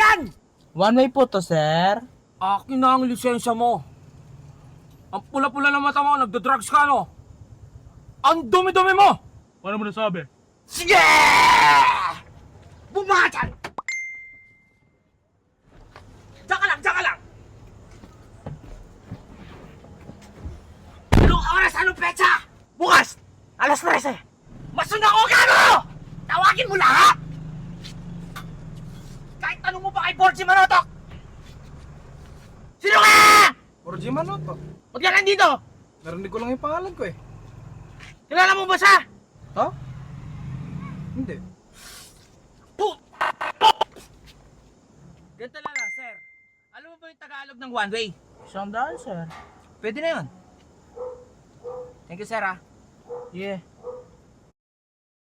yan? One way po to, sir. Akin na ang lisensya mo. Ang pula-pula ng mata mo, nagda-drugs ka, no? Ang dumi-dumi mo! Paano mo nasabi? Sige! Bumaka dyan! Diyan ka lang, diyan ka lang! Anong oras, anong petsa? Bukas! Alas 13! Masunod ako, gago! Tawagin mo lahat! Kahit tanong mo pa kay Borgie Manotok! Sino ka? Borgie Manoto. Ba't ka nandito? Narinig ko lang yung pangalan ko eh. Kilala mo ba siya? Ha? Hindi. Ganito lang na, sir. Alam mo ba yung Tagalog ng one way? $100, sir. Pwede na yun. Thank you, sir, ah. Yeah.